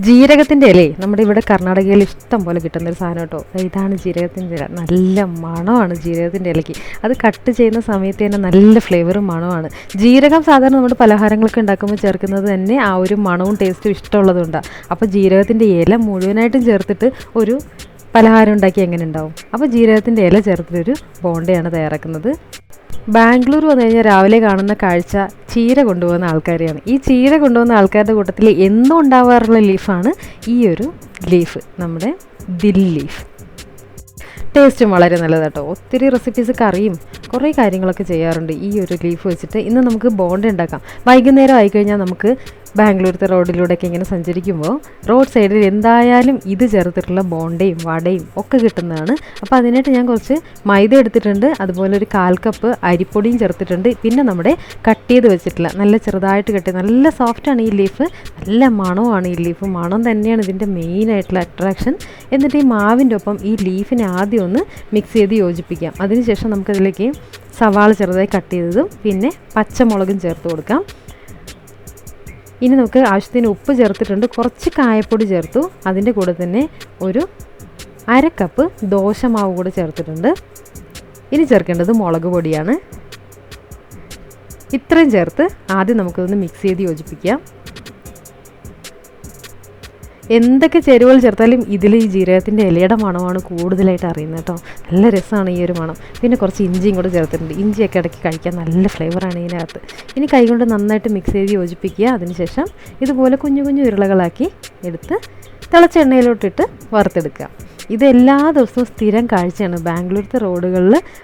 ജീരകത്തിൻ്റെ ഇലേ നമ്മുടെ ഇവിടെ കർണാടകയിൽ ഇഷ്ടം പോലെ കിട്ടുന്നൊരു സാധനം കേട്ടോ. ഇതാണ് ജീരകത്തിൻ്റെ ഇല. നല്ല മണമാണ് ജീരകത്തിൻ്റെ ഇലയ്ക്ക്. അത് കട്ട് ചെയ്യുന്ന സമയത്ത് തന്നെ നല്ല ഫ്ലേവറും മണമാണ്. ജീരകം സാധാരണ നമ്മുടെ പലഹാരങ്ങളൊക്കെ ഉണ്ടാക്കുമ്പോൾ ചേർക്കുന്നത് തന്നെ ആ ഒരു മണവും ടേസ്റ്റും ഇഷ്ടമുള്ളതുകൊണ്ടാണ്. അപ്പോൾ ജീരകത്തിൻ്റെ ഇല മുഴുവനായിട്ടും ചേർത്തിട്ട് ഒരു പലഹാരം ഉണ്ടാക്കി എങ്ങനെ ഉണ്ടാവും? അപ്പോൾ ജീരകത്തിൻ്റെ ഇല ചേർത്തിട്ടൊരു ബോണ്ടയാണ് തയ്യാറാക്കുന്നത്. ബാംഗ്ലൂർ വന്നു കഴിഞ്ഞാൽ രാവിലെ കാണുന്ന കാഴ്ച ചീര കൊണ്ടുപോകുന്ന ആൾക്കാരെയാണ്. ഈ ചീര കൊണ്ടുപോകുന്ന ആൾക്കാരുടെ കൂട്ടത്തിൽ എന്നും ഉണ്ടാവാറുള്ള ലീഫാണ് ഈ ഒരു ലീഫ്, നമ്മുടെ ദിൽ ലീഫ്. ടേസ്റ്റും വളരെ നല്ലതാണ് കേട്ടോ. ഒത്തിരി റെസിപ്പീസ് കറിയും കുറേ കാര്യങ്ങളൊക്കെ ചെയ്യാറുണ്ട് ഈ ഒരു ലീഫ് വെച്ചിട്ട്. ഇന്ന് നമുക്ക് ബോണ്ട ഉണ്ടാക്കാം. വൈകുന്നേരം ആയിക്കഴിഞ്ഞാൽ നമുക്ക് ബാംഗ്ലൂരത്തെ റോഡിലൂടെയൊക്കെ ഇങ്ങനെ സഞ്ചരിക്കുമ്പോൾ റോഡ് സൈഡിൽ എന്തായാലും ഇത് ചേർത്തിട്ടുള്ള ബോണ്ടയും വടയും ഒക്കെ കിട്ടുന്നതാണ്. അപ്പോൾ അതിനായിട്ട് ഞാൻ കുറച്ച് മൈദ എടുത്തിട്ടുണ്ട്, അതുപോലെ ഒരു 1/4 കപ്പ് അരിപ്പൊടിയും ചേർത്തിട്ടുണ്ട്. പിന്നെ നമ്മുടെ കട്ട് ചെയ്ത് വെച്ചിട്ടില്ല, നല്ല ചെറുതായിട്ട് കട്ട് ചെയ്ത്, നല്ല സോഫ്റ്റാണ് ഈ ലീഫ്, നല്ല മണമാണ് ഈ ലീഫ്. മണം തന്നെയാണ് ഇതിൻ്റെ മെയിനായിട്ടുള്ള അട്രാക്ഷൻ. എന്നിട്ട് ഈ മാവിൻ്റെ ഒപ്പം ഈ ലീഫിനെ ആദ്യം ഒന്ന് മിക്സ് ചെയ്ത് യോജിപ്പിക്കാം. അതിനുശേഷം നമുക്കതിലേക്ക് സവാള ചെറുതായി കട്ട് ചെയ്തതും പിന്നെ പച്ചമുളകും ചേർത്ത് കൊടുക്കാം. ഇനി നമുക്ക് ആവശ്യത്തിന് ഉപ്പ് ചേർത്തിട്ടുണ്ട്, കുറച്ച് കായപ്പൊടി ചേർത്തു. അതിൻ്റെ കൂടെ തന്നെ ഒരു 1/2 കപ്പ് ദോശമാവ് കൂടെ ചേർത്തിട്ടുണ്ട്. ഇനി ചേർക്കേണ്ടത് മുളക് പൊടിയാണ്. ഇത്രയും ചേർത്ത് ആദ്യം നമുക്കൊന്ന് മിക്സ് ചെയ്ത് യോജിപ്പിക്കാം. എന്തൊക്കെ ചേരുവകൾ ചേർത്താലും ഇതിൽ ഈ ജീരകത്തിൻ്റെ ഇലയുടെ മണമാണ് കൂടുതലായിട്ട് അറിയുന്നത് കേട്ടോ. നല്ല രസമാണ് ഈ ഒരു മണം. പിന്നെ കുറച്ച് ഇഞ്ചിയും കൂടെ ചേർത്തിട്ടുണ്ട്. ഇഞ്ചിയൊക്കെ ഇടയ്ക്ക് കഴിക്കാൻ നല്ല ഫ്ലേവറാണ് ഇതിനകത്ത്. ഇനി കൈകൊണ്ട് നന്നായിട്ട് മിക്സ് ചെയ്ത് യോജിപ്പിക്കുക. അതിനുശേഷം ഇതുപോലെ കുഞ്ഞു കുഞ്ഞു ഉരുളകളാക്കി എടുത്ത് തിളച്ച എണ്ണയിലോട്ടിട്ട് വറുത്തെടുക്കുക. ഇത് എല്ലാ ദിവസവും സ്ഥിരം കാഴ്ചയാണ്. ബാംഗ്ലൂരത്തെ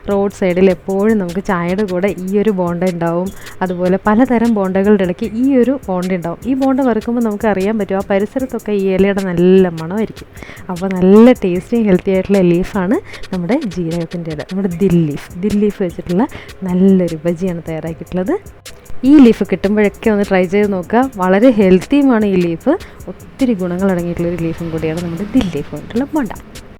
റോഡ് സൈഡിൽ എപ്പോഴും നമുക്ക് ചായയുടെ കൂടെ ഈ ഒരു ബോണ്ട ഉണ്ടാവും. അതുപോലെ പലതരം ബോണ്ടകളുടെ ഇടയ്ക്ക് ഈ ഒരു ബോണ്ട ഉണ്ടാവും. ഈ ബോണ്ട വറുക്കുമ്പോൾ നമുക്ക് അറിയാൻ പറ്റും ആ പരിസരത്തൊക്കെ ഈ ഇലയുടെ നല്ല മണമായിരിക്കും. അപ്പോൾ നല്ല ടേസ്റ്റിയും ഹെൽത്തി ആയിട്ടുള്ള ലീഫാണ് നമ്മുടെ ജീരകത്തിൻ്റെ ഇല, നമ്മുടെ ദിൽ ലീഫ് വെച്ചിട്ടുള്ള നല്ലൊരു ബജിയാണ് തയ്യാറാക്കിയിട്ടുള്ളത്. ഈ ലീഫ് കിട്ടുമ്പോഴൊക്കെ ഒന്ന് ട്രൈ ചെയ്ത് നോക്കുക. വളരെ ഹെൽത്തിയുമാണ് ഈ ലീഫ്. ഒത്തിരി ഗുണങ്ങൾ അടങ്ങിയിട്ടുള്ളൊരു ലീഫും കൂടിയാണ് നമ്മുടെ ദിൽ ലീഫ് കൊണ്ടുള്ള ബോണ്ട.